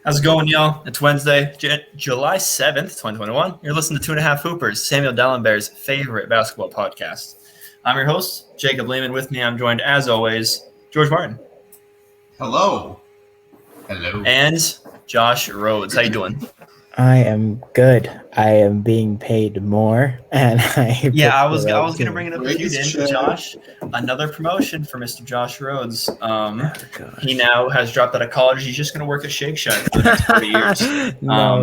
How's it going, y'all? It's Wednesday, July 7th, 2021. You're listening to THHoopers, Samuel Dallenberg's favorite basketball podcast. I'm your host, Jacob Lehman. With me, I'm joined, as always, George Martin. Hello. And Josh Rhodes. How you doing? I am good. I am being paid more, and I was gonna bring it up if you didn't, Josh. Another promotion for Mr. Josh Rhodes. He now has dropped out of college. He's just gonna work at Shake Shack for the next 40 years,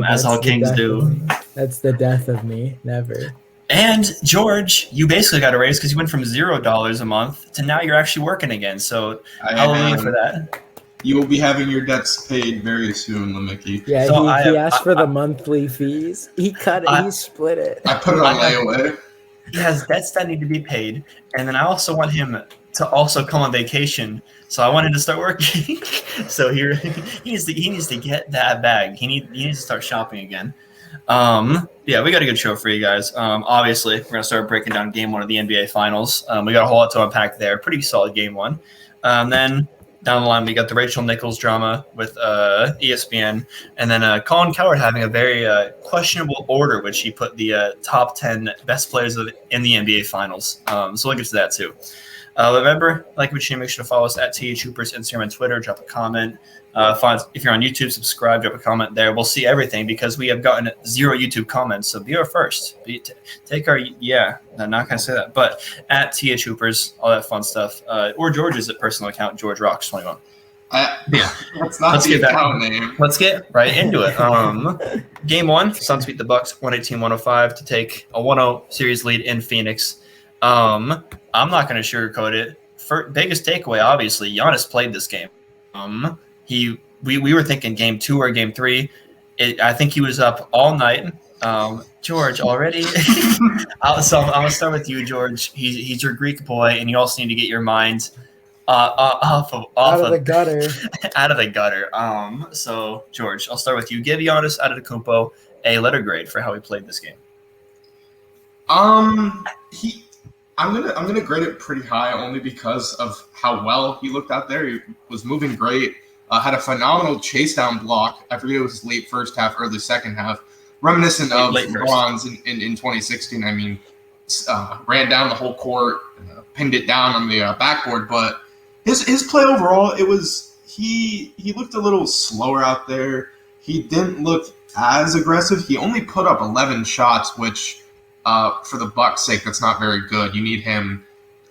as all kings do. That's the death of me. Never. And George, you basically got a raise because you went from $0 a month to now you're actually working again. So hallelujah for that. You will be having your debts paid very soon, Lemicki. Yeah, so he asked for the monthly fees. He cut it. He split it. I put it on layaway. He has debts that need to be paid, and then I also want him to also come on vacation. So I want him to start working. So he needs to get that bag. He needs to start shopping again. Yeah, we got a good show for you guys. Obviously, we're gonna start breaking down Game 1 of the NBA Finals. We got a whole lot to unpack there. Pretty solid Game 1. Then down the line, we got the Rachel Nichols drama with ESPN, and then Collin Cowherd having a very questionable order, which he put the top 10 best players in the NBA Finals. So we'll get to that too. Remember, make sure to follow us at THHoopers, Instagram and Twitter. Drop a comment. If you're on YouTube, subscribe. Drop a comment there. We'll see everything because we have gotten 0 YouTube comments. So be our first. Take our I'm not gonna say that, but at THHoopers, all that fun stuff. Or George's personal account, George Rocks 21. That's not the account name. Let's get right into it. Game 1, Suns beat the Bucks 118-105 to take a 1-0 series lead in Phoenix. I'm not going to sugarcoat it. Biggest takeaway, obviously, Giannis played this game. We were thinking Game 2 or Game 3. I think he was up all night. George, already. So I'm gonna start with you, George. He's your Greek boy, and you also need to get your mind out of the gutter. Out of the gutter. So George, I'll start with you. Give Giannis Antetokounmpo a letter grade for how he played this game. I'm gonna grade it pretty high only because of how well he looked out there. He was moving great. Had a phenomenal chase down block. I forget it was late first half, early second half, reminiscent of LeBron's in 2016. I mean, ran down the whole court, pinned it down on the backboard. But his play overall, he looked a little slower out there. He didn't look as aggressive. He only put up 11 shots, which for the Bucks' sake, that's not very good. You need him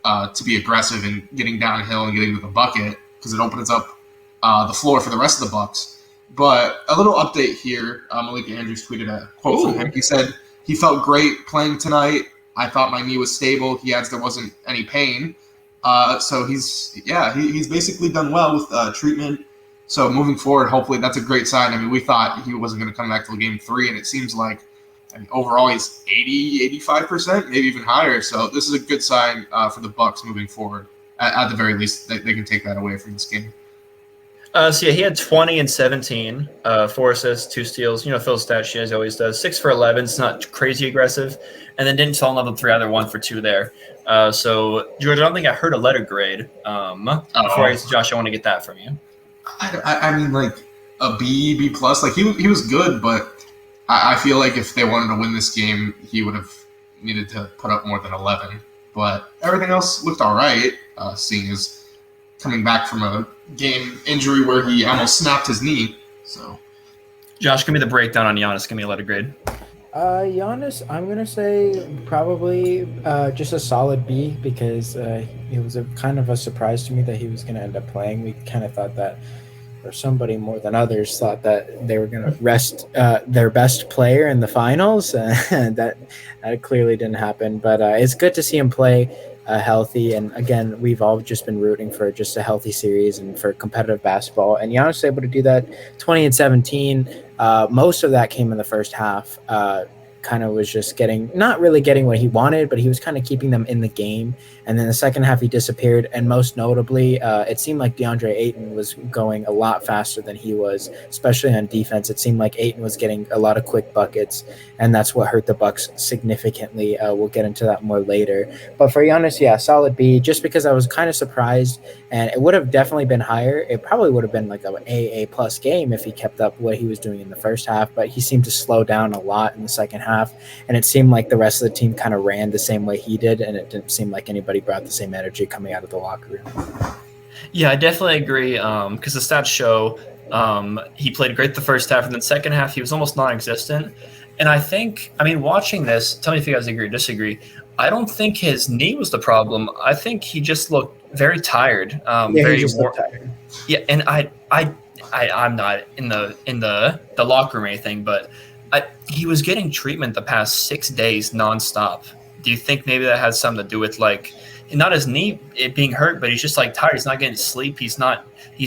to be aggressive and getting downhill and getting to the bucket because it opens up the floor for the rest of the Bucks. But a little update here. Malik Andrews tweeted a quote from him. He said, he felt great playing tonight. I thought my knee was stable. He adds there wasn't any pain. So he's basically done well with treatment. So moving forward, hopefully that's a great sign. I mean, we thought he wasn't going to come back till Game 3, and it seems like overall he's 80-85%, maybe even higher. So this is a good sign for the Bucks moving forward. At the very least, they can take that away from this game. He had 20 and 17, 4 assists, 2 steals. Phil's stat sheet as he always does. 6 for 11. It's not crazy aggressive, and then didn't fall in love with 3 either, 1 for 2 there. So George, I don't think I heard a letter grade. Before I get to Josh, I want to get that from you. I mean, like a B plus. Like he was good, but I feel like if they wanted to win this game, he would have needed to put up more than 11. But everything else looked all right, seeing as coming back from a game injury where he almost snapped his knee. So, Josh, give me the breakdown on Giannis. Give me a letter grade. Giannis, I'm going to say probably just a solid B because it was a kind of a surprise to me that he was going to end up playing. We kind of thought that, or somebody more than others thought that they were going to rest their best player in the finals. And that clearly didn't happen. But it's good to see him play healthy. And again, we've all just been rooting for just a healthy series and for competitive basketball. And Giannis was able to do that. 20 and 17. Most of that came in the first half. kind of was just not really getting what he wanted, but he was kind of keeping them in the game. And then the second half, he disappeared. And most notably, it seemed like DeAndre Ayton was going a lot faster than he was, especially on defense. It seemed like Ayton was getting a lot of quick buckets, and that's what hurt the Bucks significantly. We'll get into that more later. But for Giannis, yeah, solid B, just because I was kind of surprised, and it would have definitely been higher. It probably would have been like an A+ game if he kept up what he was doing in the first half, but he seemed to slow down a lot in the second half, and it seemed like the rest of the team kind of ran the same way he did, and it didn't seem like anybody brought the same energy coming out of the locker room. Yeah, I definitely agree, because the stats show he played great the first half, and then second half he was almost non-existent. And I think, watching this, tell me if you guys agree or disagree, I don't think his knee was the problem. I think he just looked very tired. He just looked tired. Yeah, and I'm not in the locker room or anything, but he was getting treatment the past 6 days nonstop. Do you think maybe that has something to do with not his knee it being hurt, but he's just tired. He's not getting sleep. He's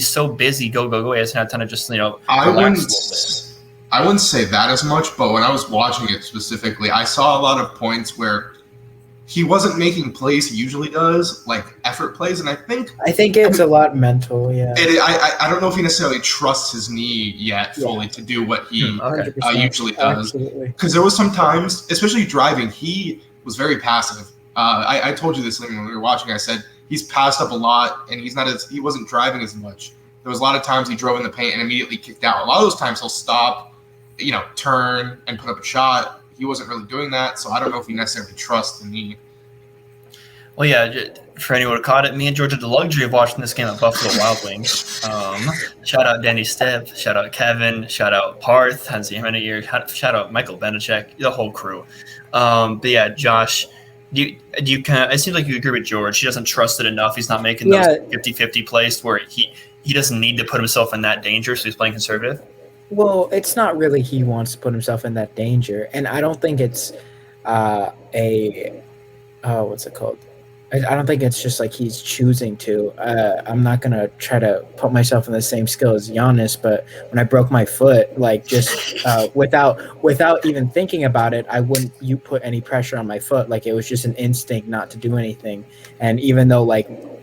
so busy. Go. He hasn't had time to just relax a little bit. I wouldn't say that as much, but when I was watching it specifically, I saw a lot of points where he wasn't making plays he usually does, like effort plays, and I think it's a lot mental. Yeah, I don't know if he necessarily trusts his knee yet fully to do what he usually does. Because there was some times, especially driving, he was very passive. I told you this when we were watching. I said he's passed up a lot, and he wasn't driving as much. There was a lot of times he drove in the paint and immediately kicked out. A lot of those times he'll stop, turn and put up a shot. He wasn't really doing that, so I don't know if he necessarily trusts the knee. Well, yeah, for anyone who caught it, me and George had the luxury of watching this game at Buffalo Wild Wings. Shout out Danny Stipp, shout out Kevin, shout out Parth, hasn't seen him in a year, shout out Michael Benachek, the whole crew. But yeah, Josh, do you kind of? It seems like you agree with George. He doesn't trust it enough. He's not making those 50-50 plays where he doesn't need to put himself in that danger, so he's playing conservative. Well, it's not really he wants to put himself in that danger, and I don't think it's what's it called? I don't think it's just he's choosing to. I'm not going to try to put myself in the same skill as Giannis, but when I broke my foot, without even thinking about it, I wouldn't put any pressure on my foot. It was just an instinct not to do anything. And even though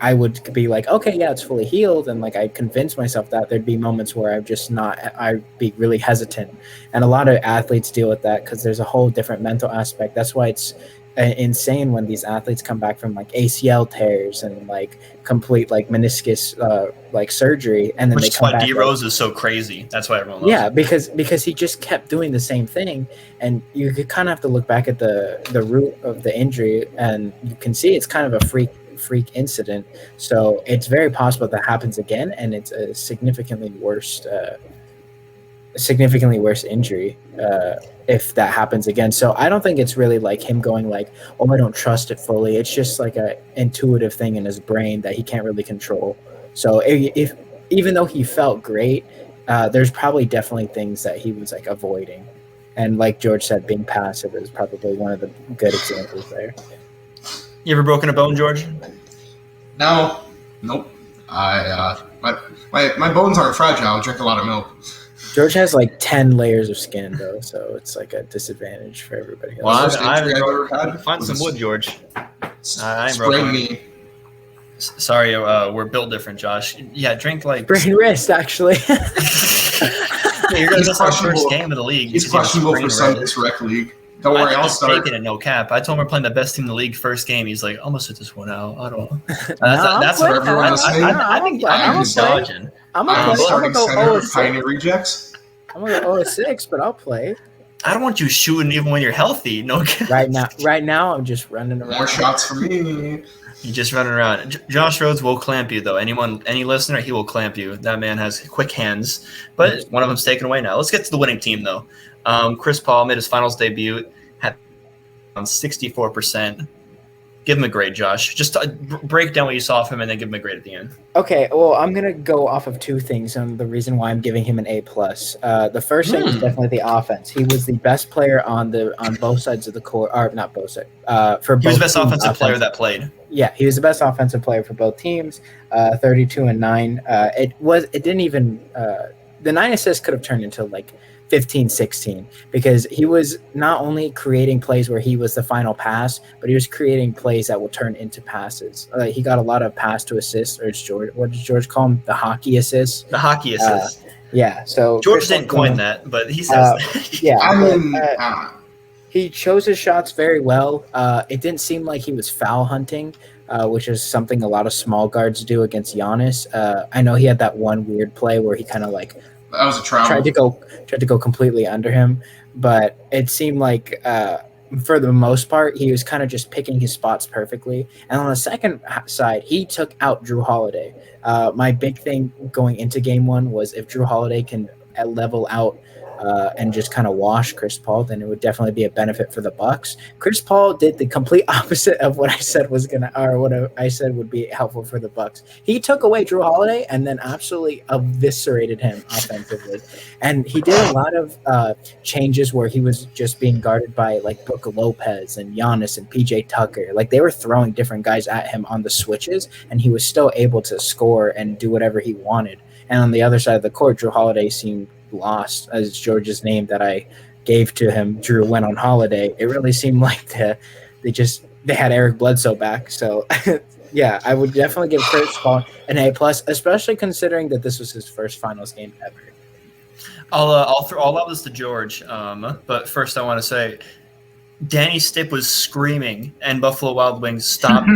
I would be okay, yeah, it's fully healed, and I convinced myself that, there'd be moments where I'd be really hesitant. And a lot of athletes deal with that because there's a whole different mental aspect. That's why it's insane when these athletes come back from ACL tears and complete meniscus surgery, and then which they come back. Which is why D Rose is so crazy. That's why everyone loves him. Because he just kept doing the same thing, and you kind of have to look back at the root of the injury, and you can see it's kind of a freak incident. So it's very possible that happens again, and it's a significantly worse injury if that happens again. So I don't think it's really him going I don't trust it fully. It's just a intuitive thing in his brain that he can't really control. So if even though he felt great, there's probably definitely things that he was avoiding. And like George said, being passive is probably one of the good examples there. You ever broken a bone, George? No. Nope. My bones aren't fragile. I drink a lot of milk. George has 10 layers of skin, though, so it's a disadvantage for everybody else. Well, I've find some wood, George. I ain't broken me. Sorry, we're built different, Josh. Yeah, drink brain wrist, actually. Yeah, you're gonna miss our first game of the league. He's questionable for Sunday's rec league. Don't worry, I'll start. Taking it, no cap. I told him we're playing the best team in the league first game. He's like, I'm gonna sit this one out. I don't know. That's for everyone listening. I'm dodging. I'm starting center of Pioneer Rejects. I'm gonna go 0-6, but I'll play. I don't want you shooting even when you're healthy. No. Right now, I'm just running around. More shots for me. You're just running around. Josh Rhodes will clamp you, though. Any listener, he will clamp you. That man has quick hands. But one of them's taken away now. Let's get to the winning team, though. Chris Paul made his finals debut, had on 64%. Give him a grade, Josh. Just break down what you saw of him and then give him a grade at the end. Okay, well, I'm going to go off of two things on the reason why I'm giving him an A+. The first thing is definitely the offense. He was the best player on both sides of the court, or not both sides. He was the best offensive player that played. Yeah, he was the best offensive player for both teams, 32 and 9. It didn't even the 9 assists could have turned into 15, 16, because he was not only creating plays where he was the final pass, but he was creating plays that will turn into passes. He got a lot of pass to assist, or what did George call them? The hockey assists. The hockey assist. Yeah. So George didn't coin that, but he says that. Yeah. I mean, he chose his shots very well. It didn't seem like he was foul hunting, which is something a lot of small guards do against Giannis. I know he had that one weird play where he kind of like that was a travel. tried to go completely under him, but it seemed like for the most part he was kind of just picking his spots perfectly. And on the second side, he took out Drew Holiday. My big thing going into game one was if Drew Holiday can level out and just kind of wash Chris Paul, then it would definitely be a benefit for the Bucks. Chris Paul did the complete opposite of what I said I said would be helpful for the Bucks. He took away Drew Holiday and then absolutely eviscerated him offensively. And he did a lot of changes where he was just being guarded by like Brook Lopez and Giannis and PJ Tucker. Like they were throwing different guys at him on the switches, and he was still able to score and do whatever he wanted. And on the other side of the court, Drew Holiday seemed lost, as George's name that I gave to him. Drew went on holiday. It really seemed like they had Eric Bledsoe back. So yeah, I would definitely give Chris Paul an A+, especially considering that this was his first finals game ever. I'll allow this to George, but first I want to say Danny Stipp was screaming, and Buffalo Wild Wings stopped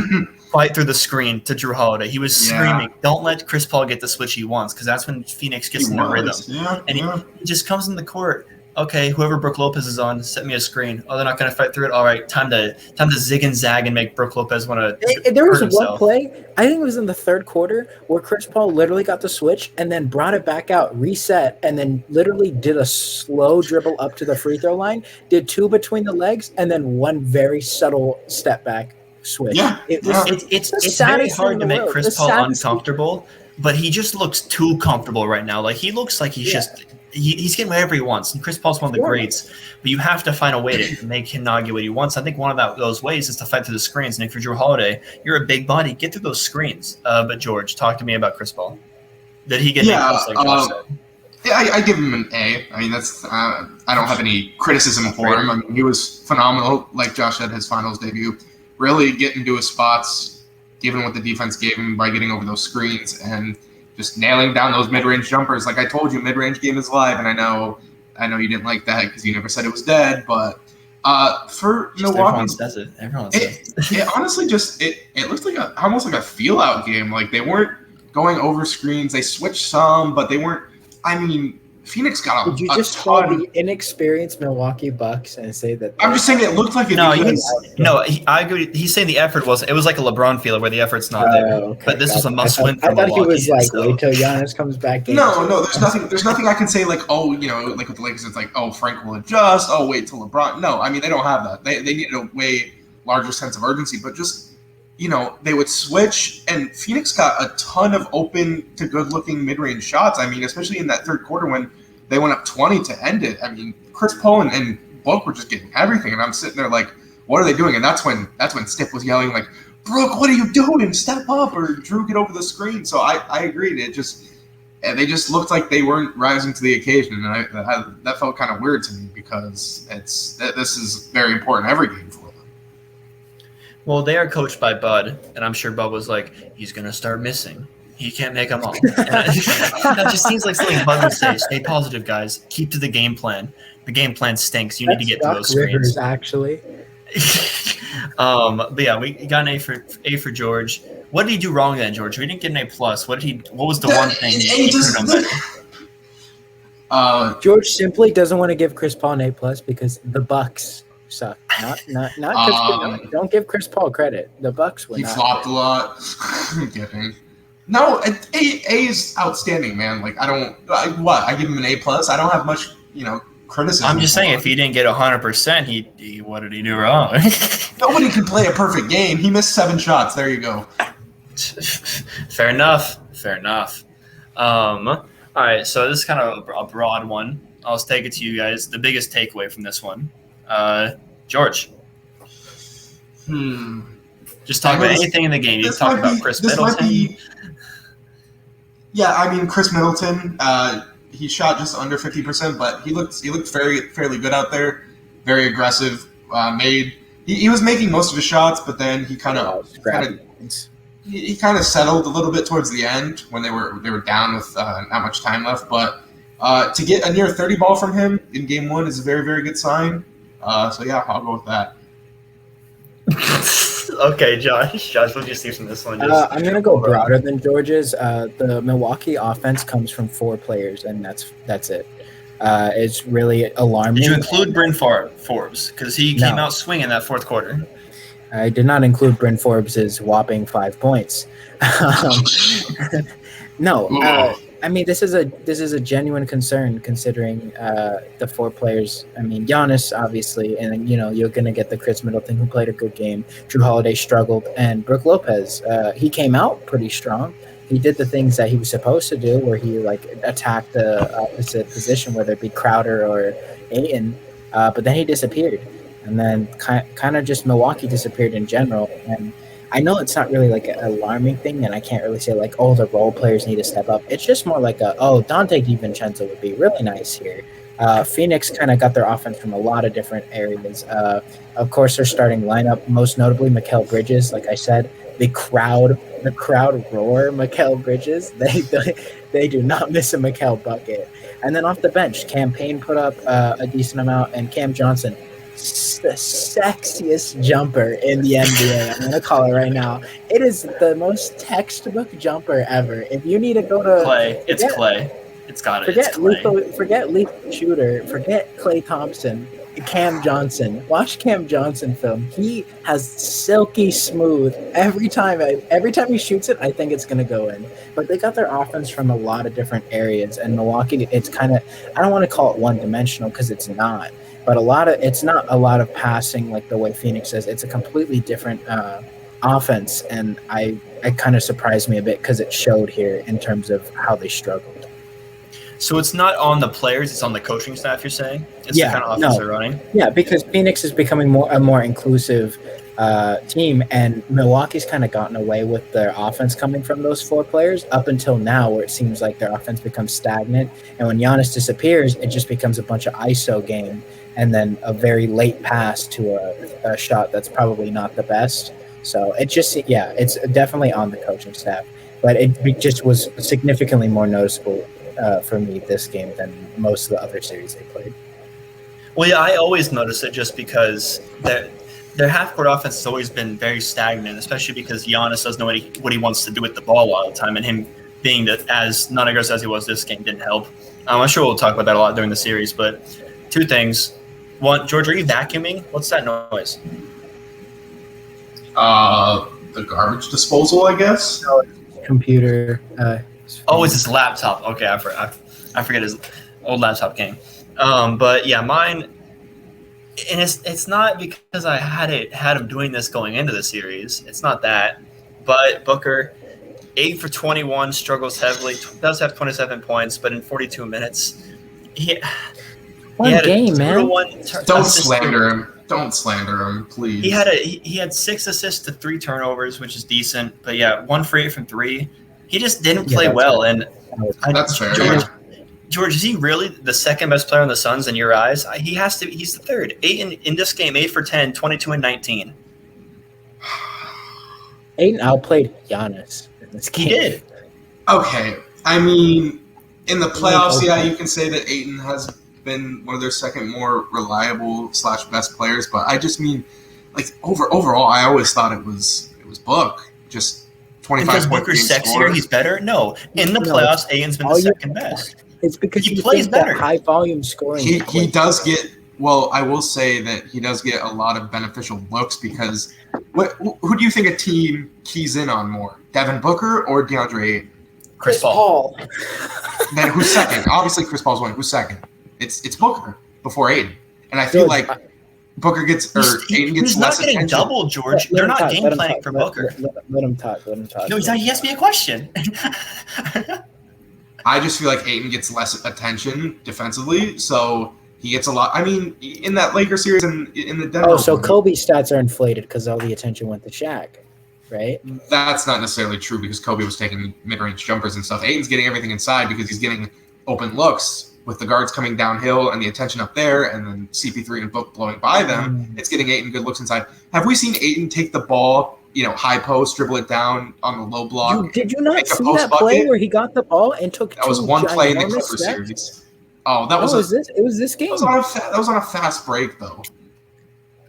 fight through the screen to Drew Holiday. He was screaming, "Don't let Chris Paul get the switch he wants," because that's when Phoenix gets in the rhythm. He just comes in the court. Okay, whoever Brook Lopez is on, set me a screen. Oh, they're not going to fight through it. All right, time to zig and zag and make Brook Lopez want to. There was one play, I think it was in the third quarter, where Chris Paul literally got the switch and then brought it back out, reset, and then literally did a slow dribble up to the free throw line, did two between the legs, and then one very subtle step back switch. Yeah, it's very hard to make Chris Paul uncomfortable, but he just looks too comfortable right now. Like he looks like he's just. He's getting whatever he wants, and Chris Paul's one of the greats. But you have to find a way to make him not get what he wants. I think one of those ways is to fight through the screens. And if you're Drew Holiday, you're a big body, get through those screens. But George, talk to me about Chris Paul. Did he get an A+, like Josh said? Yeah, I give him an A. I mean, that's I don't have any criticism for him. I mean, he was phenomenal, like Josh said, his finals debut. Really getting to his spots, given what the defense gave him by getting over those screens and just nailing down those mid-range jumpers. Like I told you, mid-range game is live, and I know you didn't like that because you never said it was dead. But for just Milwaukee, everyone says it. Everyone says it. It honestly just it looked like almost like a feel-out game. Like they weren't going over screens. They switched some, but they weren't. I mean, Phoenix got a. Did you just call the inexperienced Milwaukee Bucks and say that? I'm just saying it looked like it. I agree. He's saying the effort it was like a LeBron feel where the effort's not there. Okay, but this was a must-win for Milwaukee. I thought he was like, wait till Giannis comes back. No, there's nothing I can say like, oh, like with the Lakers, it's like, oh, Frank will adjust. Oh, wait till LeBron. No, I mean they don't have that. They needed a way larger sense of urgency, but just. They would switch, and Phoenix got a ton of open to good-looking mid-range shots. I mean, especially in that third quarter when they went up 20 to end it. I mean, Chris Paul and Book were just getting everything, and I'm sitting there like, what are they doing? And that's when Stipp was yelling like, Brooke, what are you doing? Step up, or Drew, get over the screen. So I agreed. They just looked like they weren't rising to the occasion, and that felt kind of weird to me because this is very important every game for them. Well, they are coached by Bud, and I'm sure Bud was like, he's going to start missing. He can't make them all. That just seems like something Bud would say. Stay positive, guys. Keep to the game plan. The game plan stinks. You need to get to those screens. Rivers, actually. But yeah, we got an A for George. What did he do wrong then, George? We didn't get an A+. What was the one thing he could have done better? George simply doesn't want to give Chris Paul an A+ because the Bucks suck. Not don't give Chris Paul credit. The Bucks were. He flopped a lot. I'm kidding. No, A is outstanding, man. Like I give him an A+. I don't have much, criticism. I'm just saying, if he didn't get 100%, he what did he do wrong? Nobody can play a perfect game. He missed 7 shots. There you go. Fair enough. All right, so this is kind of a broad one. I'll take it to you guys. The biggest takeaway from this one. George. Just talk about anything in the game. You talk about Chris Middleton. Yeah, I mean, Chris Middleton, he shot just under 50%, but he looked fairly good out there, very aggressive. He was making most of his shots, but then he kind of settled a little bit towards the end when they were down with not much time left. But to get a near 30 ball from him in game one is a very, very good sign. So yeah, I'll go with that. Okay, Josh, what do you see from this one? I'm going to go broader than George's. The Milwaukee offense comes from 4 players, and that's it. It's really alarming. Did you include Bryn Forbes? Because he came out swinging that fourth quarter. I did not include Bryn Forbes' whopping 5 points. No, I mean this is a genuine concern considering the 4 players. I mean Giannis obviously, and you're gonna get the Chris Middleton who played a good game. Drew Holiday struggled, and Brook Lopez he came out pretty strong. He did the things that he was supposed to do, where he attacked the opposite position, whether it be Crowder or Ayton, but then he disappeared, and then kind of just Milwaukee disappeared in general. And I know it's not really an alarming thing, and I can't really say the role players need to step up. It's just more Dante DiVincenzo would be really nice here. Phoenix kind of got their offense from a lot of different areas. Of course, their starting lineup, most notably Mikal Bridges. Like I said, the crowd roar Mikal Bridges. They do not miss a Mikal bucket. And then off the bench, Cam Payne put up a decent amount, and Cam Johnson, the sexiest jumper in the NBA. I'm gonna call it right now. It is the most textbook jumper ever. If you need to go to Clay, it's Clay. It's got it. Forget lethal shooter. Forget Klay Thompson. Cam Johnson. Watch Cam Johnson film. He has silky smooth every time he shoots it. I think it's gonna go in. But they got their offense from a lot of different areas, and Milwaukee. It's kind of, I don't want to call it one dimensional because it's not. But it's not a lot of passing like the way Phoenix is. It's a completely different offense, and I kind of surprised me a bit because it showed here in terms of how they struggled. So it's not on the players; it's on the coaching staff. You're saying it's the kind of offense they're running. Yeah, because Phoenix is becoming a more inclusive team, and Milwaukee's kind of gotten away with their offense coming from those 4 players up until now, where it seems like their offense becomes stagnant. And when Giannis disappears, it just becomes a bunch of ISO game, and then a very late pass to a shot that's probably not the best. So it's definitely on the coaching staff, but it just was significantly more noticeable for me this game than most of the other series they played. Well, yeah, I always notice it just because their half-court offense has always been very stagnant, especially because Giannis doesn't know what he wants to do with the ball all the time, and him being as non-aggressive as he was this game didn't help. I'm sure we'll talk about that a lot during the series, but 2 things. 1, George, are you vacuuming? What's that noise? The garbage disposal, I guess. Computer. It's his laptop. Okay, I forget his old laptop game. But yeah, mine, and it's not because I had him doing this going into the series. It's not that. But Booker, 8 for 21, struggles heavily. Does have 27 points, but in 42 minutes, he had game, man. Don't slander him. Don't slander him, please. He had 6 assists to 3 turnovers, which is decent. But yeah, 1 for 8 from 3. He just didn't play well, and that's fair. George, is he really the second best player on the Suns in your eyes? He has to. He's the third. 8 in this game, 8 for 10, 22 and 19. Ayton outplayed Giannis in this game. He did. Okay, I mean, in the playoffs, you can say that Ayton has been one of their second more reliable / best players, but I just mean, overall, I always thought it was Book. Just 25 because Booker's sexier, scorer. He's better. No, in the playoffs, Ayton's been the second best. It's because he plays better. High volume scoring. He does get. Well, I will say that he does get a lot of beneficial looks because who do you think a team keys in on more, Devin Booker or DeAndre Ayton? Chris Paul. Then who's second? Obviously, Chris Paul's one. Who's second? It's Booker before Ayton, and I feel like Booker gets Ayton gets less attention. He's not getting double, George. They're not game planning for Booker. Let him talk. No, he asked me a question. I just feel like Ayton gets less attention defensively, so he gets a lot. I mean, in that Lakers series and in the Denver. Oh, so Kobe's stats are inflated because all the attention went to Shaq, right? That's not necessarily true because Kobe was taking mid-range jumpers and stuff. Ayton's getting everything inside because he's getting open looks with the guards coming downhill and the attention up there, and then CP3 and Book blowing by them. It's getting Ayton good looks inside. Have we seen Ayton take the ball, high post, dribble it down on the low block? Did you not see that play where he got the ball and took that was one play in the Clipper series. Oh, that was it was this game. That was on a fast break, though.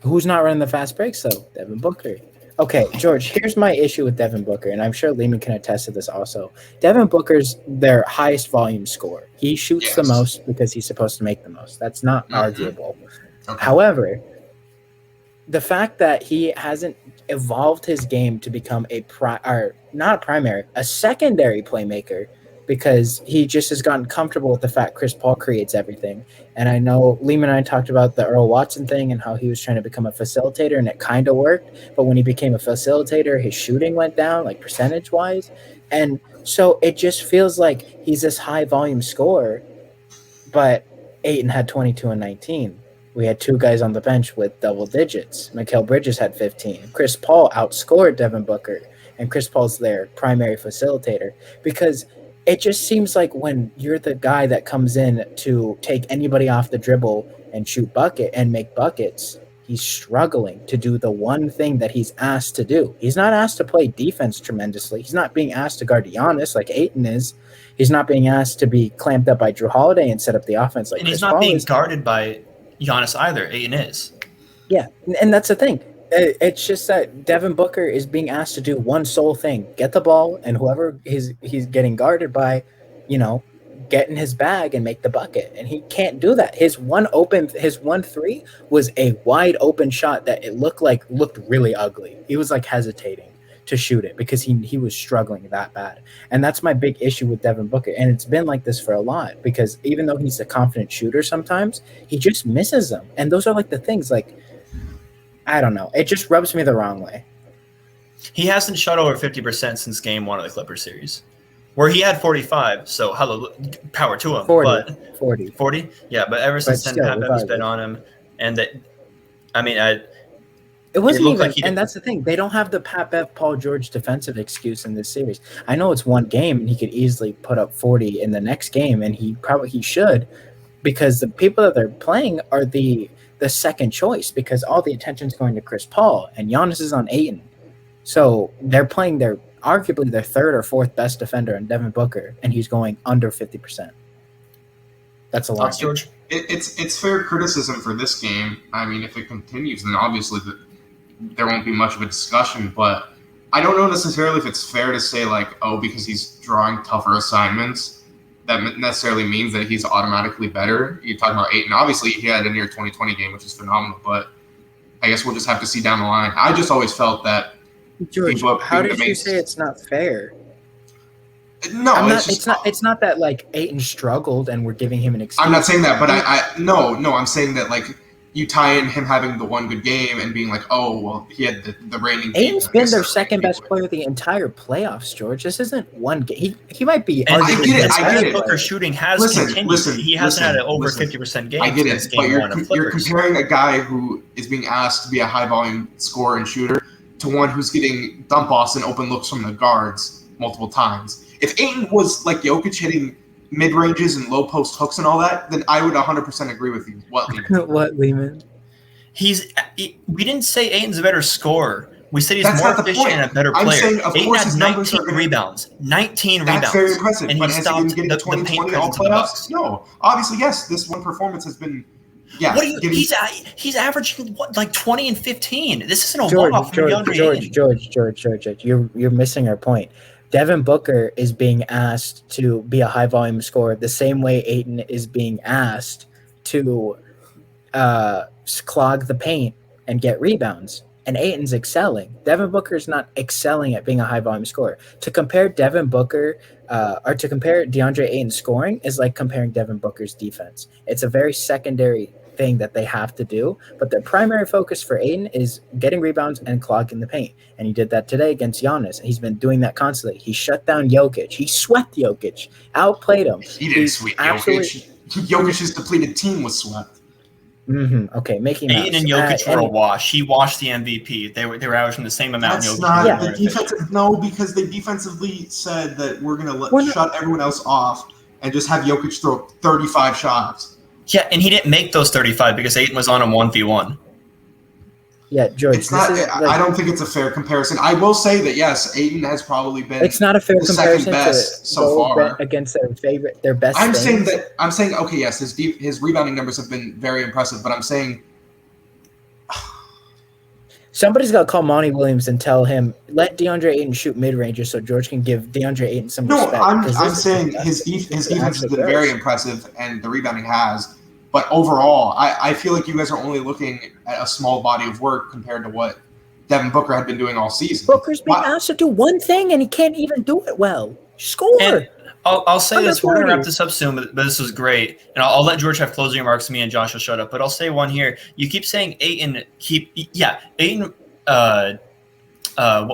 Who's not running the fast breaks, though? Devin Booker. Okay, George, here's my issue with Devin Booker, and I'm sure Lehman can attest to this also. Devin Booker's their highest volume scorer. He shoots the most because he's supposed to make the most. That's not arguable. Okay. However, the fact that he hasn't evolved his game to become a secondary playmaker, because he just has gotten comfortable with the fact Chris Paul creates everything. And I know Lehman and I talked about the Earl Watson thing and how he was trying to become a facilitator, and it kind of worked. But when he became a facilitator, his shooting went down, like percentage-wise. And so it just feels like he's this high-volume scorer, but Ayton had 22 and 19. We had two guys on the bench with double digits. Mikal Bridges had 15. Chris Paul outscored Devin Booker, and Chris Paul's their primary facilitator, because it just seems like when you're the guy that comes in to take anybody off the dribble and shoot bucket and make buckets, he's struggling to do the one thing that he's asked to do. He's not asked to play defense tremendously. He's not being asked to guard Giannis like Ayton is. He's not being asked to be clamped up by Drew Holiday and set up the offense like and Chris he's not Paul being is. Guarded by Giannis either. Ayton is. Yeah, and that's the thing. It's just that Devin Booker is being asked to do one sole thing: get the ball, and whoever he's getting guarded by, get in his bag and make the bucket. And he can't do that. His one three was a wide open shot that it looked really ugly. He was like hesitating to shoot it because he was struggling that bad. And that's my big issue with Devin Booker. And it's been like this for a lot, because even though he's a confident shooter, sometimes he just misses them. And those are like the things, like, I don't know. It just rubs me the wrong way. He hasn't shot over 50% since game 1 of the Clippers series, where he had 45. So power to him. 40. Yeah, but ever since then, Pat Bev has been on him, and it wasn't even. And that's the thing. They don't have the Pat Bev, Paul George defensive excuse in this series. I know it's one game, and he could easily put up 40 in the next game, and he should, because the people that they're playing are the second choice, because all the attention's going to Chris Paul and Giannis is on Ayton. So they're playing arguably their third or fourth best defender in Devin Booker, and he's going under 50%. That's a lot. George? It's fair criticism for this game. I mean, if it continues, then obviously there won't be much of a discussion, but I don't know necessarily if it's fair to say, because he's drawing tougher assignments, that necessarily means that he's automatically better. You're talking about Ayton. Obviously, he had a near 2020 game, which is phenomenal, but I guess we'll just have to see down the line. I just always felt that. George, how did you say it's not fair? No, it's not that Ayton struggled and we're giving him an excuse. I'm not saying that, but I'm saying that you tie in him having the one good game and being he had the reigning. Ayton's been their second best player the entire playoffs, George. This isn't one game. He might be. And I get it. Booker's shooting has continued. He hasn't had an over 50% game. I get it, but you're comparing a guy who is being asked to be a high volume scorer and shooter to one who's getting dump offs and open looks from the guards multiple times. If Ayton was like Jokic hitting mid-ranges and low-post hooks and all that, then I would 100% agree with you. What, Lehman? What, Lehman? We didn't say Ayton's a better scorer. We said he's more efficient and a better player. I'm saying, of course, his numbers are rebounds. 19 rebounds. That's very impressive. And but he has stopped he been getting 20 all playoffs? No. Obviously, yes. This one performance has been he's averaging 20 and 15. This isn't a one-off from George. You're missing our point. Devin Booker is being asked to be a high volume scorer the same way Ayton is being asked to clog the paint and get rebounds. And Ayton's excelling. Devin Booker is not excelling at being a high volume scorer. To compare Devin Booker or to compare DeAndre Ayton's scoring is like comparing Devin Booker's defense. It's a very secondary thing that they have to do, but their primary focus for Ayton is getting rebounds and clogging the paint. And he did that today against Giannis. He's been doing that constantly. He shut down Jokic. He swept Jokic, outplayed him. He didn't sweep Jokic. Jokic's depleted team was swept. Mm-hmm. Okay, making Ayton and Jokic were a wash. He washed the MVP. They were averaging the same amount. That's not the defensive. No, because they defensively said that we're going to shut everyone else off, and just have Jokic throw 35 shots. Yeah, and he didn't make those 35 because Ayton was on him 1v1. Yeah, George. It's not. I don't think it's a fair comparison. I will say that yes, Ayton has probably been. It's not a fair comparison second best so far against their best. I'm saying okay, yes, his rebounding numbers have been very impressive, but I'm saying somebody's got to call Monty Williams and tell him let DeAndre Ayton shoot mid ranges so George can give DeAndre Ayton some respect. No, I'm saying his defense has been very impressive, and the rebounding has. But overall, I feel like you guys are only looking at a small body of work compared to what Devin Booker had been doing all season. Booker's been asked to do one thing, and he can't even do it well. Score. And I'll say this. We're going to wrap this up soon, but this was great. And I'll let George have closing remarks. Me and Josh will shut up. But I'll say one here. You keep saying Ayton. Ayton.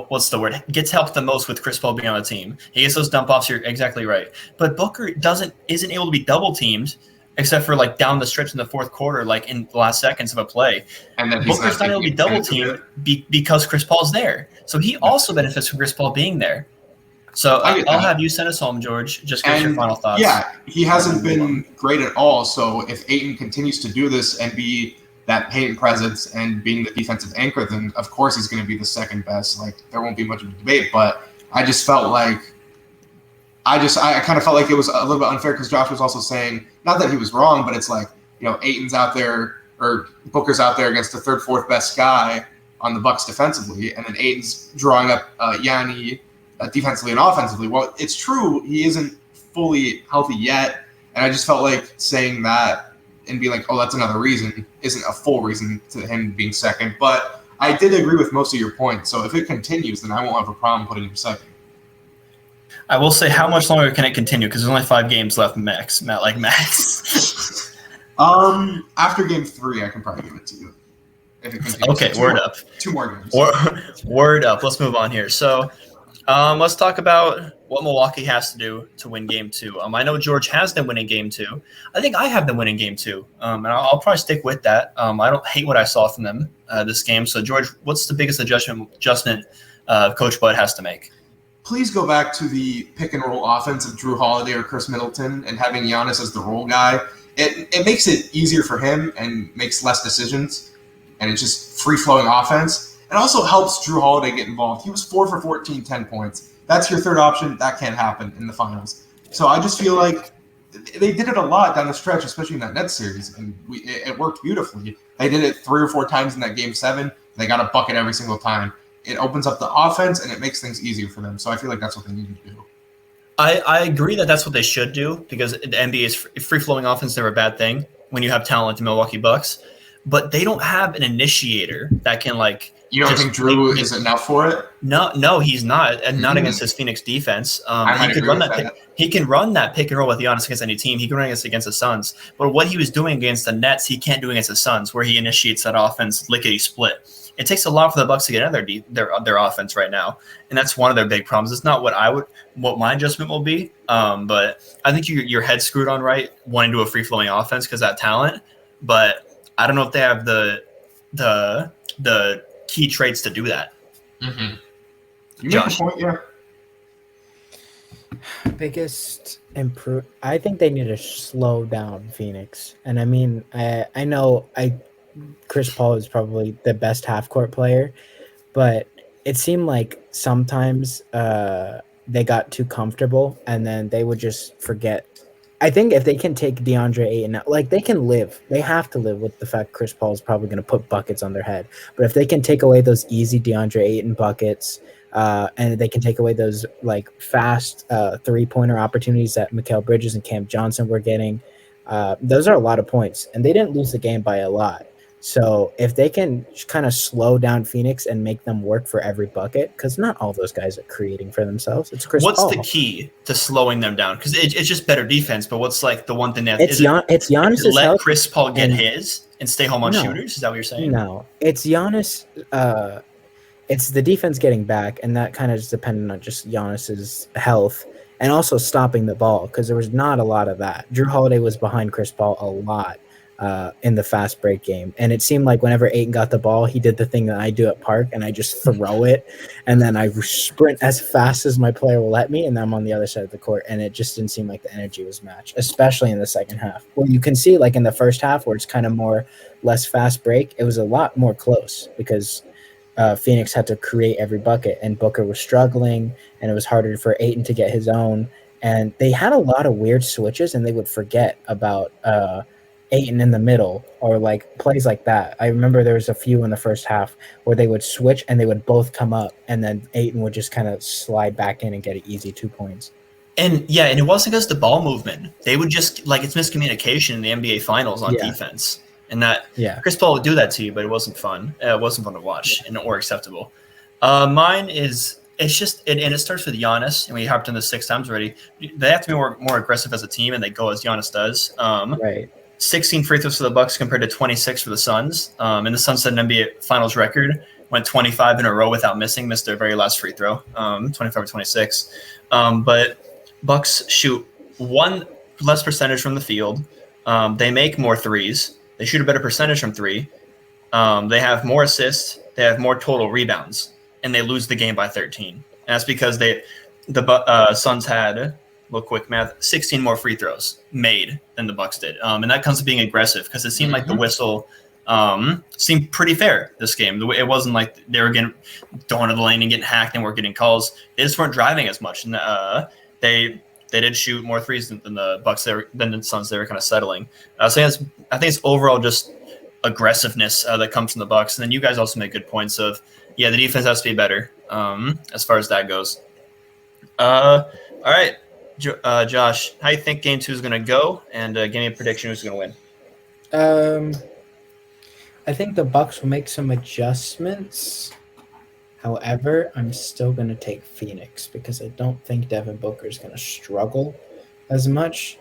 What's the word? Gets helped the most with Chris Paul being on the team. He gets those dump offs. You're exactly right. But Booker isn't able to be double teamed. Except for like down the stretch in the fourth quarter, like in the last seconds of a play. And then Booker's not able to be double teamed because Chris Paul's there. So he also benefits from Chris Paul being there. So I'll have you send us home, George. Just give your final thoughts. Yeah, he hasn't been great at all. So if Ayton continues to do this and be that paint presence and being the defensive anchor, then of course he's going to be the second best. Like there won't be much of a debate. But I just felt like I kind of felt like it was a little bit unfair because Josh was also saying, not that he was wrong, but it's like, Ayton's out there or Booker's out there against the third, fourth best guy on the Bucks defensively, and then Ayton's drawing up Yanni defensively and offensively. Well, it's true he isn't fully healthy yet, and I just felt like saying that and being like, oh, that's another reason isn't a full reason to him being second. But I did agree with most of your points, so if it continues, then I won't have a problem putting him second. I will say, how much longer can it continue? Because there's only 5 games left, max. After game 3, I can probably give it to you. If it continues. Okay, word up. 2 more games. Word up. Let's move on here. So, let's talk about what Milwaukee has to do to win game 2. I know George has them winning game 2. I think I have them winning game 2, and I'll probably stick with that. I don't hate what I saw from them this game. So, George, what's the biggest adjustment Coach Bud has to make? Please go back to the pick and roll offense of Drew Holiday or Chris Middleton and having Giannis as the roll guy. It makes it easier for him and makes less decisions, and it's just free-flowing offense. It also helps Drew Holiday get involved. He was 4 for 14, 10 points. That's your third option. That can't happen in the finals. So I just feel like they did it a lot down the stretch, especially in that Nets series, and it worked beautifully. They did it 3 or 4 times in that Game 7. They got a bucket every single time. It opens up the offense, and it makes things easier for them. So I feel like that's what they need to do. I agree that that's what they should do because the NBA's free-flowing offense is never a bad thing when you have talent like the Milwaukee Bucks. But they don't have an initiator that can, like... You don't think Drew is enough for it? No, he's not, and not against his Phoenix defense. He could run that. He can run that pick and roll with Giannis against any team. He can run against the Suns. But what he was doing against the Nets, he can't do against the Suns, where he initiates that offense lickety-split. It takes a lot for the Bucks to get out of their offense right now, and that's one of their big problems. It's not what my adjustment will be, but I think your head's screwed on right wanting to do a free flowing offense because that talent. But I don't know if they have the key traits to do that. Mm-hmm. You Josh. make a point, yeah. Biggest improve. I think they need to slow down Phoenix, and I mean, I know Chris Paul is probably the best half-court player, but it seemed like sometimes they got too comfortable, and then they would just forget. I think if they can take DeAndre Ayton out, like they can live. They have to live with the fact Chris Paul is probably going to put buckets on their head. But if they can take away those easy DeAndre Ayton buckets, and they can take away those like fast 3-pointer opportunities that Mikal Bridges and Cam Johnson were getting, those are a lot of points, and they didn't lose the game by a lot. So if they can kind of slow down Phoenix and make them work for every bucket, because not all those guys are creating for themselves. It's Chris Paul. What's the key to slowing them down? Because it's just better defense. But what's like the one thing that it's Giannis? Let Chris Paul get his and stay home on shooters. Is that what you're saying? No, it's Giannis. It's the defense getting back, and that kind of is dependent on just Giannis's health and also stopping the ball because there was not a lot of that. Drew Holiday was behind Chris Paul a lot. in the fast break game. And it seemed like whenever Ayton got the ball, he did the thing that I do at Park, and I just throw it, and then I sprint as fast as my player will let me, and then I'm on the other side of the court. And it just didn't seem like the energy was matched, especially in the second half. Well, you can see like in the first half where it's kind of less fast break, it was a lot more close because Phoenix had to create every bucket, and Booker was struggling, and it was harder for Ayton to get his own. And they had a lot of weird switches, and they would forget about Ayton in the middle or like plays like that. I remember there was a few in the first half where they would switch and they would both come up, and then Ayton would just kind of slide back in and get an easy 2 points. And it wasn't just the ball movement. They would just like it's miscommunication in the NBA Finals on defense, and that Chris Paul would do that to you, but it wasn't fun. It wasn't fun to watch or acceptable. Mine is it's just and it starts with Giannis, and we harped on this 6 times already. They have to be more aggressive as a team, and they go as Giannis does. Right. 16 free throws for the Bucks compared to 26 for the Suns. And the Suns set an NBA Finals record, went 25 in a row without missed their very last free throw, 25 or 26. But Bucks shoot 1 less percentage from the field. They make more threes. They shoot a better percentage from 3. They have more assists. They have more total rebounds, and they lose the game by 13. And that's because the Suns had – little quick math, 16 more free throws made than the Bucks did. And that comes to being aggressive because it seemed like the whistle seemed pretty fair this game. It wasn't like they were getting thrown to the lane and getting hacked and weren't getting calls. They just weren't driving as much. And they did shoot more threes than the Bucks, than the Suns. They were kind of settling. So I think it's overall just aggressiveness that comes from the Bucks. And then you guys also make good points of, the defense has to be better as far as that goes. All right. Josh, how do you think Game 2 is going to go? And give me a prediction who's going to win. I think the Bucks will make some adjustments. However, I'm still going to take Phoenix because I don't think Devin Booker is going to struggle as much.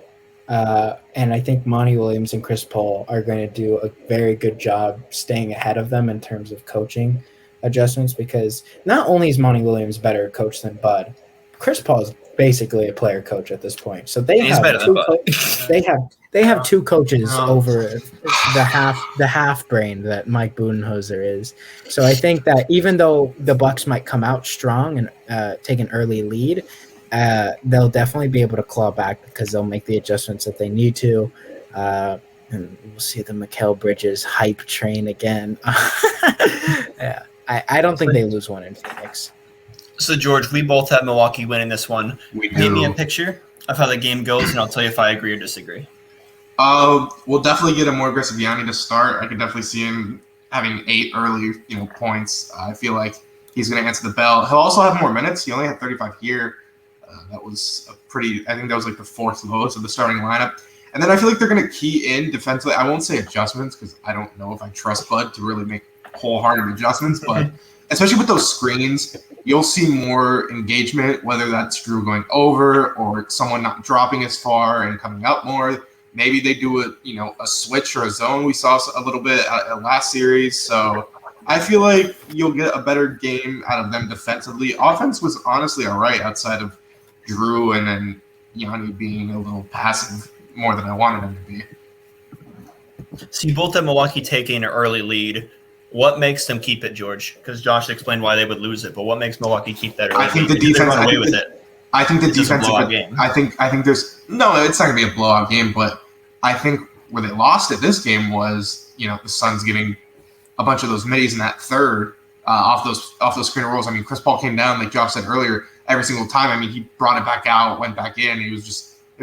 And I think Monty Williams and Chris Paul are going to do a very good job staying ahead of them in terms of coaching adjustments, because not only is Monty Williams better coach than Bud, Chris Paul is basically a player coach at this point. So they have two coaches over the half brain that Mike Budenholzer is. So I think that even though the Bucks might come out strong and take an early lead, they'll definitely be able to claw back because they'll make the adjustments that they need to. And we'll see the Mikal Bridges hype train again. I don't think they lose one in Phoenix. So, George, we both have Milwaukee winning this one. Give me a picture of how the game goes, and I'll tell you if I agree or disagree. We'll definitely get a more aggressive Giannis to start. I could definitely see him having 8 early, points. I feel like he's going to answer the bell. He'll also have more minutes. He only had 35 here. That was I think that was like the 4th lowest of the starting lineup. And then I feel like they're going to key in defensively. I won't say adjustments because I don't know if I trust Bud to really make wholehearted adjustments, but especially with those screens, you'll see more engagement, whether that's Drew going over or someone not dropping as far and coming up more. Maybe they do a switch or a zone. We saw a little bit at last series. So I feel like you'll get a better game out of them defensively. Offense was honestly all right outside of Drew and then Yanni being a little passive more than I wanted him to be. So you both have Milwaukee taking an early lead. What makes them keep it, George? Because Josh explained why they would lose it, but what makes Milwaukee keep that early lead? I think the defense run away with it. I think the defense. Game. I think there's no. It's not gonna be a blowout game, but I think where they lost it this game was the Suns getting a bunch of those middies in that third off those screen rolls. I mean, Chris Paul came down like Josh said earlier every single time. I mean, he brought it back out, went back in. It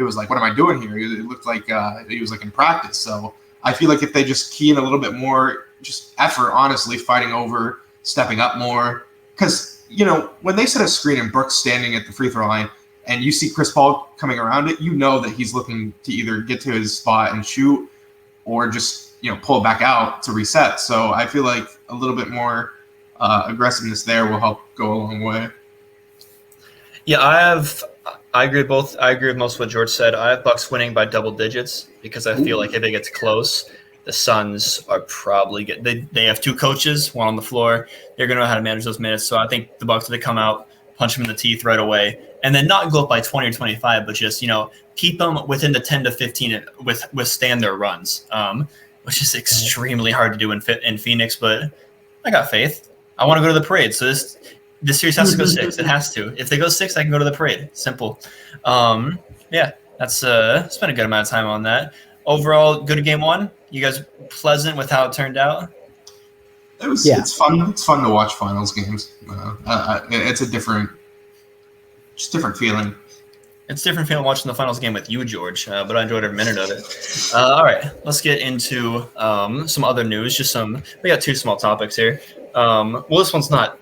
was like, what am I doing here? It looked like he was like in practice. So I feel like if they just key in a little bit more, just effort, honestly, fighting over, stepping up more. Because, when they set a screen and Brooks standing at the free throw line and you see Chris Paul coming around it, that he's looking to either get to his spot and shoot or just, pull it back out to reset. So I feel like a little bit more aggressiveness there will help go a long way. Yeah, I agree with most of what George said. I have Bucks winning by double digits because I feel like if it gets close, the Suns are probably good. They have 2 coaches, one on the floor. They're going to know how to manage those minutes. So I think the Bucks, if they come out punch them in the teeth right away, and then not go up by 20 or 25, but just, keep them within the 10 to 15 and withstand their runs, which is extremely hard to do in Phoenix, but I got faith. I want to go to the parade, so this series has to go 6. It has to. If they go 6, I can go to the parade. Simple. Yeah, that's spent a good amount of time on that. Overall, good game 1. You guys pleasant with how it turned out? It's fun. It's fun to watch finals games. It's a different feeling. It's different feeling watching the finals game with you, George, but I enjoyed every minute of it. All right, let's get into some other news. We got 2 small topics here. Well, this one's not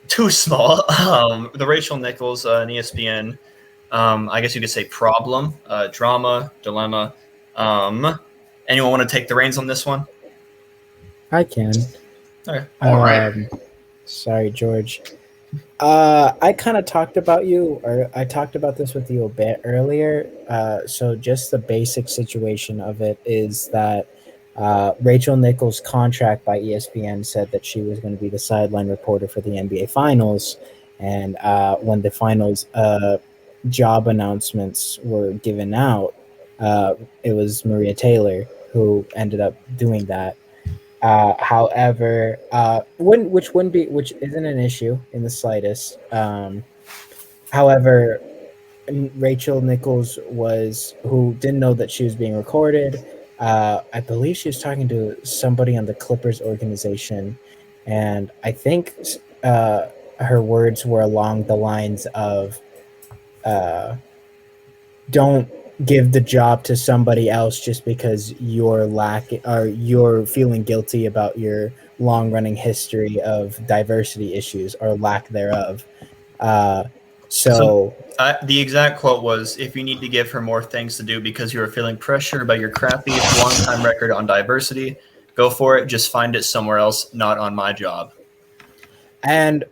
too small. The Rachel Nichols and ESPN, I guess you could say problem, drama, dilemma. Anyone want to take the reins on this one? I can. Okay. All right. Sorry, George. I kind of talked about I talked about this with you a bit earlier. So just the basic situation of it is that Rachel Nichols' contract by ESPN said that she was going to be the sideline reporter for the NBA Finals. And when the Finals job announcements were given out, it was Maria Taylor who ended up doing that. However, which isn't an issue in the slightest. However, Rachel Nichols who didn't know that she was being recorded. I believe she was talking to somebody on the Clippers organization, and I think her words were along the lines of, "Don't give the job to somebody else just because you're feeling guilty about your long-running history of diversity issues or lack thereof." The exact quote was, "If you need to give her more things to do because you are feeling pressure about your crappy long-time record on diversity, go for it. Just find it somewhere else, not on my job." And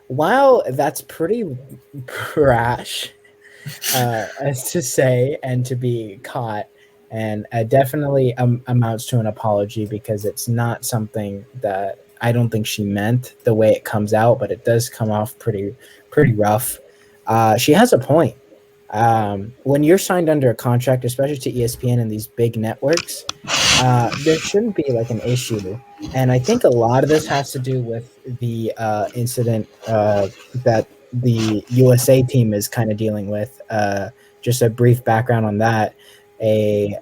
while that's pretty brash, as to say and to be caught, and definitely amounts to an apology, because it's not something that I don't think she meant the way it comes out, but it does come off pretty rough. She has a point. When you're signed under a contract, especially to ESPN and these big networks, there shouldn't be like an issue. And I think a lot of this has to do with the incident that the USA team is kind of dealing with. Just a brief background on that. A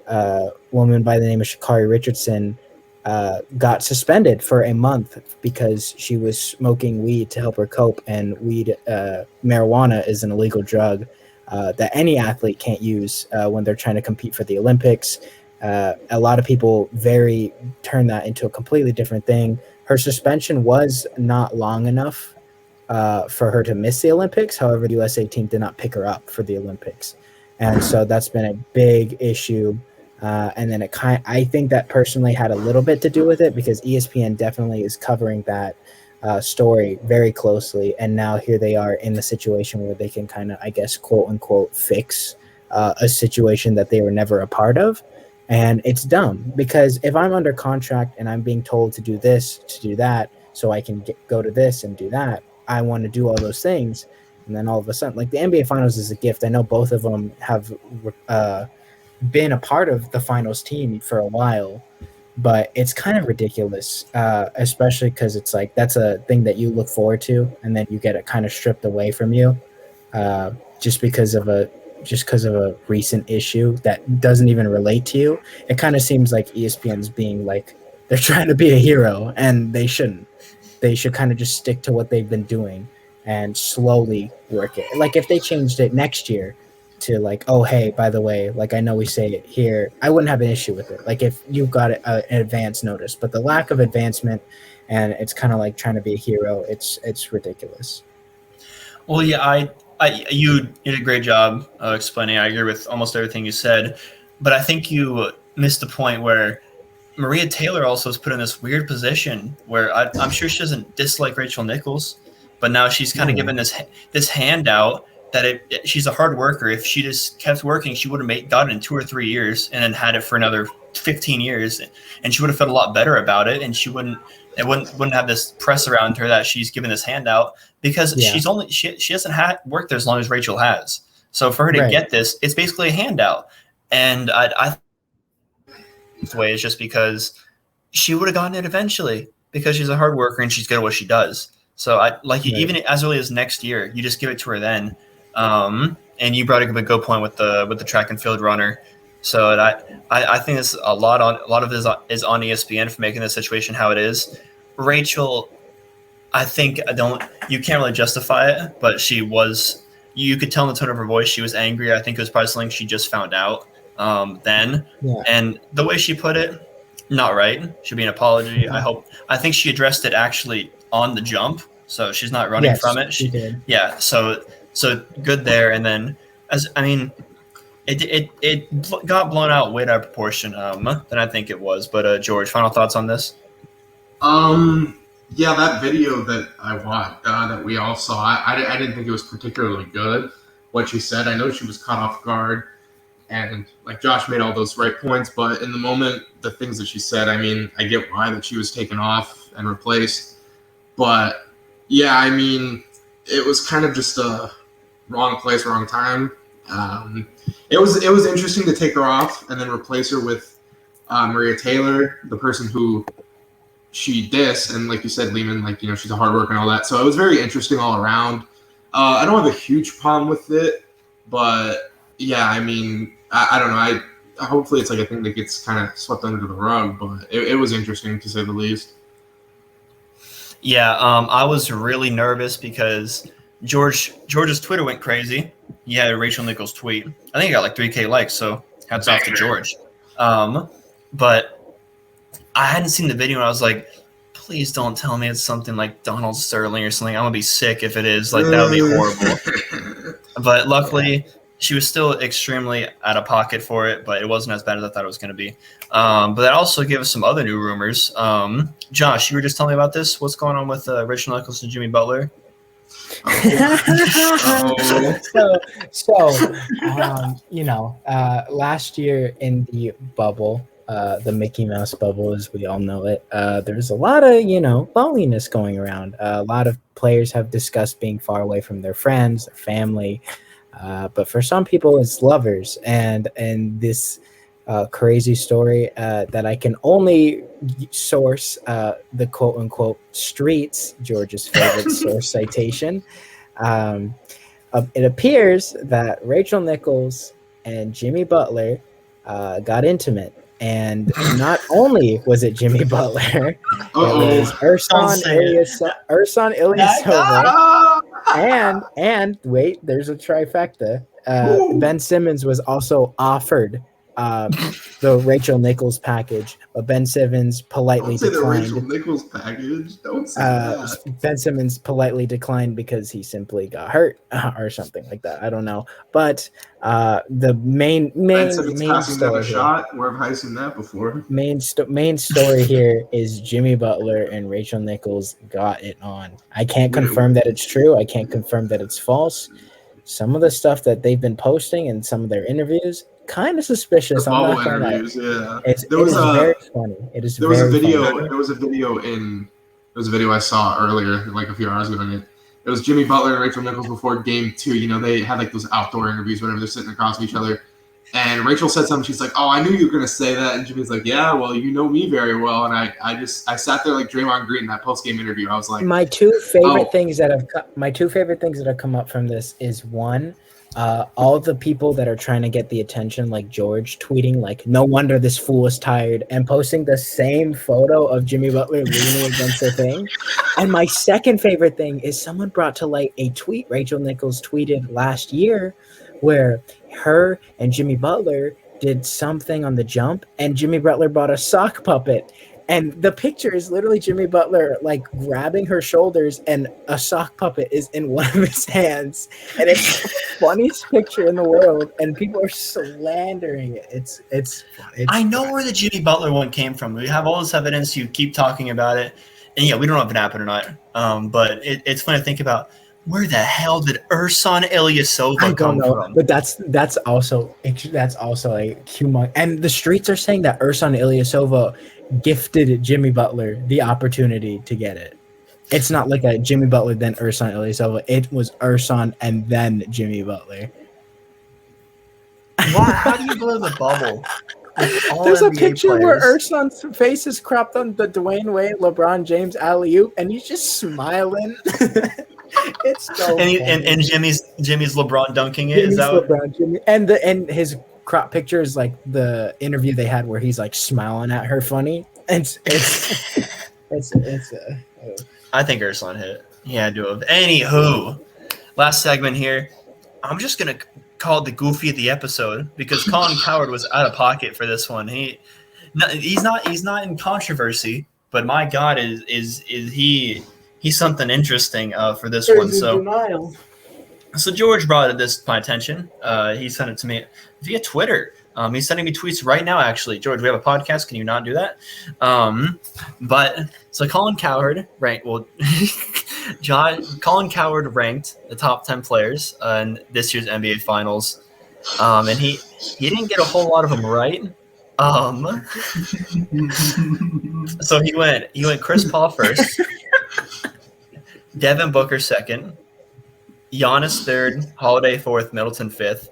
woman by the name of Sha'Carri Richardson got suspended for a month because she was smoking weed to help her cope, and marijuana is an illegal drug that any athlete can't use when they're trying to compete for the Olympics. A lot of people turn that into a completely different thing. Her suspension was not long enough for her to miss the Olympics. However, the USA team did not pick her up for the Olympics. And so that's been a big issue. And then I think that personally had a little bit to do with it, because ESPN definitely is covering that story very closely. And now here they are in the situation where they can kind of, I guess, quote unquote, fix a situation that they were never a part of. And it's dumb, because if I'm under contract and I'm being told to do this, to do that, so I can go to this and do that, I want to do all those things. And then all of a sudden, like, the NBA Finals is a gift. I know both of them have been a part of the finals team for a while, but it's kind of ridiculous, especially because it's like that's a thing that you look forward to, and then you get it kind of stripped away from you just because of a recent issue that doesn't even relate to you. It kind of seems like ESPN's being like, they're trying to be a hero, and they shouldn't. They should kind of just stick to what they've been doing and slowly work it. Like, if they changed it next year to like, oh, hey, by the way, like, I know we say it here, I wouldn't have an issue with it. Like, if you've got an advance notice, but the lack of advancement, and it's kind of like trying to be a hero, it's ridiculous. Well, yeah, you did a great job explaining. I agree with almost everything you said, but I think you missed the point where Maria Taylor also is put in this weird position where I'm sure she doesn't dislike Rachel Nichols, but now she's kind of given this handout that she's a hard worker. If she just kept working, she would have gotten it in 2 or 3 years and then had it for another 15 years, and she would have felt a lot better about it, and she wouldn't have this press around her that she's given this handout, because she hasn't worked there as long as Rachel has. So for her to get this, it's basically a handout. And I this way is just because she would have gotten it eventually, because she's a hard worker and she's good at what she does. So even as early as next year, you just give it to her then. And you brought up a good point with the track and field runner. So I think this a lot of this is on ESPN for making the situation how it is. Rachel, I think you can't really justify it, but you could tell in the tone of her voice she was angry. I think it was probably something she just found out then. Yeah. And the way she put it, not right. Should be an apology. I think she addressed it actually on the jump, so she's not running from it. She did. Yeah. So good there. And then it got blown out way out of proportion than I think it was. But George, final thoughts on this? Yeah, that video that I watched, that we all saw, I didn't think it was particularly good, what she said. I know she was caught off guard, and like Josh made all those right points, but in the moment, the things that she said, I mean, I get why that she was taken off and replaced. But yeah, I mean, it was kind of just a wrong place, wrong time. It was interesting to take her off and then replace her with Maria Taylor, the person who she dissed, and like you said, Lehman, like, you know, she's a hard worker and all that. So it was very interesting all around. I don't have a huge problem with it, but yeah, I mean, I don't know. Hopefully it's like a thing that gets kind of swept under the rug, but it was interesting to say the least. Yeah, I was really nervous because George's Twitter went crazy. He had a Rachel Nichols tweet. I think he got like 3K likes, so hats off to George. But I hadn't seen the video, and I was like, please don't tell me it's something like Donald Sterling or something. I'm going to be sick if it is. Like, that would be horrible. But luckily, she was still extremely out of pocket for it, but it wasn't as bad as I thought it was going to be. But that also gave us some other new rumors. Josh, you were just telling me about this. What's going on with Rachel Nichols and Jimmy Butler? Last year in the bubble, the Mickey Mouse bubble, as we all know it, there's a lot of, loneliness going around. A lot of players have discussed being far away from their friends, their family, but for some people, it's lovers. And this crazy story that I can only source the quote-unquote streets, George's favorite source citation. It appears that Rachel Nichols and Jimmy Butler got intimate. And not only was it Jimmy Butler, it was Ersan Ilyasova, and wait, there's a trifecta. Ben Simmons was also offered the Rachel Nichols package, but Ben Simmons politely declined. The Rachel Nichols package. Don't say that. Ben Simmons politely declined because he simply got hurt or something like that. I don't know, but the main story shot. Where have I seen that before? Main story here is Jimmy Butler and Rachel Nichols got it on. I can't confirm that it's true. I can't confirm that it's false. Some of the stuff that they've been posting in some of their interviews, kind of suspicious. I'm not gonna lie. Yeah. It is very funny. It is. There was a video I saw earlier, like a few hours ago. And it was Jimmy Butler and Rachel Nichols before Game 2. You know, they had like those outdoor interviews, whenever they're sitting across each other. And Rachel said something. She's like, "Oh, I knew you were gonna say that." And Jimmy's like, "Yeah, well, you know me very well." And I sat there like Draymond Green in that post game interview. I was like, my two favorite things that have come up from this is one. All the people that are trying to get the attention, like George tweeting, like, no wonder this fool is tired, and posting the same photo of Jimmy Butler leaning against the thing. And my second favorite thing is someone brought to light a tweet Rachel Nichols tweeted last year where her and Jimmy Butler did something on the jump, and Jimmy Butler bought a sock puppet. And the picture is literally Jimmy Butler like grabbing her shoulders, and a sock puppet is in one of his hands. And it's the funniest picture in the world, and people are slandering it. It's I know where the Jimmy Butler one came from. We have all this evidence. You keep talking about it, and yeah, we don't know if it happened or not. But it's funny to think about. Where the hell did Ersan Ilyasova come from? But that's also a humongous. And the streets are saying that Ersan Ilyasova gifted Jimmy Butler the opportunity to get it. It's not like a Jimmy Butler then Ersan Ilyasova. It was Ersan and then Jimmy Butler. Why? How do you blow the bubble? There's a picture where Ersan's face is cropped on the Dwayne Wade, LeBron James alley-oop, and he's just smiling. It's so and Jimmy's LeBron dunking it. Is that LeBron, Jimmy, and his crop picture is like the interview they had where he's like smiling at her funny. It's I think Ersan hit. He had to have. Anywho, last segment here. I'm just gonna call it the goofy of the episode because Collin Cowherd was out of pocket for this one. He's not in controversy, but my God, is he's something interesting for this one. So George brought this to my attention. He sent it to me via Twitter. He's sending me tweets right now, actually. George, we have a podcast. Can you not do that? But so Collin Cowherd, right? Well, Collin Cowherd ranked the top 10 players in this year's NBA Finals, and he didn't get a whole lot of them right. So he went Chris Paul first, Devin Booker second, Giannis third, Holiday fourth, Middleton fifth,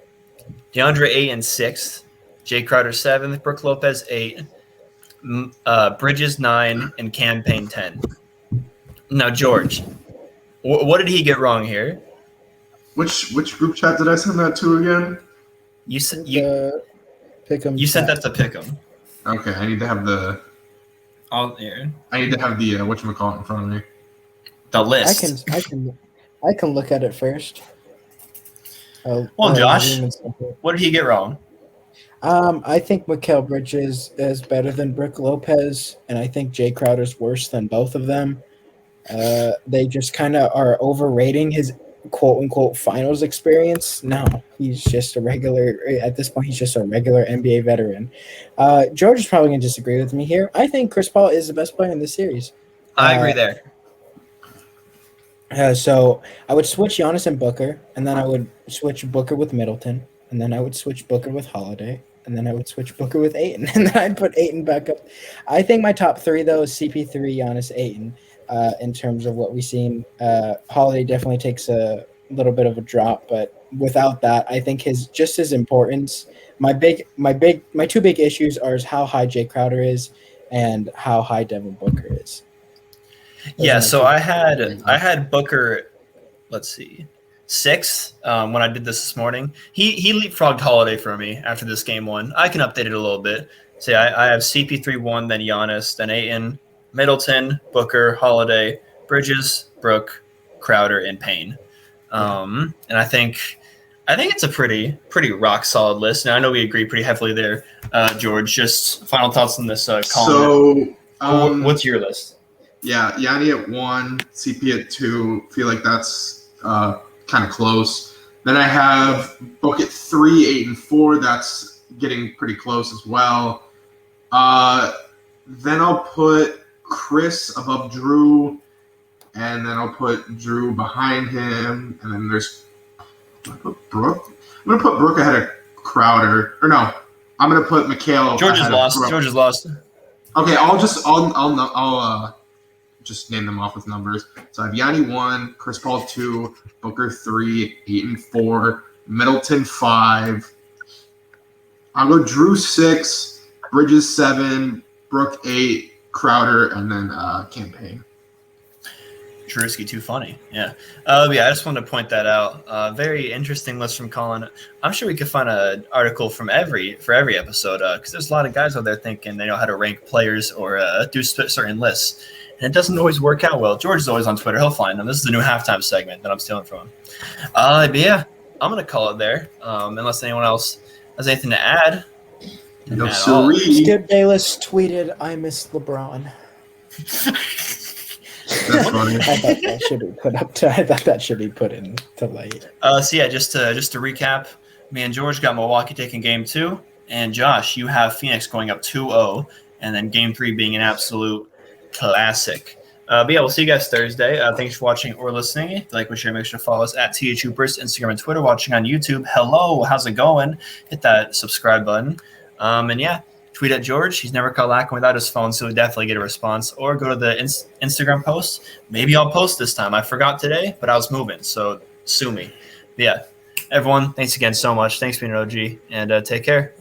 DeAndre Ayton sixth, Jay Crowder 7th, Brook Lopez 8, Bridges 9, and Cam Payne 10. Now, George, what did he get wrong here? Which group chat did I send that to again? You sent Pick'em. You sent that to Pick'em. Okay, I need to have the. I need to have the whatchamacallit in front of me. The list. I can look at it first. Well, Josh, what did he get wrong? I think Mikal Bridges is better than Brook Lopez, and I think Jay Crowder's worse than both of them. They just kind of are overrating his quote-unquote finals experience. No, he's just a regular – at this point, he's just a regular NBA veteran. George is probably going to disagree with me here. I think Chris Paul is the best player in the series. I agree there. So I would switch Giannis and Booker, and then I would switch Booker with Middleton, and then I would switch Booker with Holiday, and then I would switch Booker with Ayton, and then I'd put Ayton back up. I think my top three, though, is CP3, Giannis, Ayton, in terms of what we've seen. Holiday definitely takes a little bit of a drop, but without that, I think his importance. My two big issues are how high Jay Crowder is and how high Devin Booker is. Yeah, so I had Booker, let's see, 6th when I did this morning. He leapfrogged Holiday for me after this game one. I can update it a little bit. So I have CP3 1, then Giannis, then Ayton, Middleton, Booker, Holiday, Bridges, Brook, Crowder, and Payne. And I think it's a pretty rock solid list. Now I know we agree pretty heavily there, George. Just final thoughts on this column. So what's your list? Yeah, Yanni at 1, CP at 2. Feel like that's kind of close. Then I have Book at 3, 8, and 4. That's getting pretty close as well. Then I'll put Chris above Drew, and then I'll put Drew behind him. And then there's Brooke. I'm gonna put Brooke ahead of Crowder. Or no, I'm gonna put Mikal. George is lost. George is lost. Okay, I'll just name them off with numbers. So I have Yanni 1, Chris Paul 2, Booker 3, Ayton 4, Middleton 5. I'll go Drew 6, Bridges 7, Brook 8, Crowder, and then Cam Payne. Drewski, too funny. Yeah. I just wanted to point that out. Very interesting list from Collin. I'm sure we could find an article for every episode because there's a lot of guys out there thinking they know how to rank players or do certain lists. And it doesn't always work out well. George is always on Twitter. He'll find them. This is the new halftime segment that I'm stealing from him. But yeah, I'm going to call it there unless anyone else has anything to add. No, Skip Bayless tweeted, "I miss LeBron." That's funny. I thought that should be put up to. I thought that should be put into light. So yeah, just to recap, me and George got Milwaukee taking game 2, and Josh, you have Phoenix going up 2-0, and then game 3 being an absolute classic. But yeah, we'll see you guys Thursday. Thanks for watching or listening. If you like what share, make sure to follow us at THHoopers, Instagram and Twitter. Watching on YouTube, hello, how's it going? Hit that subscribe button. And yeah, tweet at George. He's never caught lacking without his phone, so he'll definitely get a response. Or go to the Instagram post. Maybe I'll post this time. I forgot today, but I was moving, so sue me. But yeah, everyone, thanks again so much. Thanks for being an OG, and take care.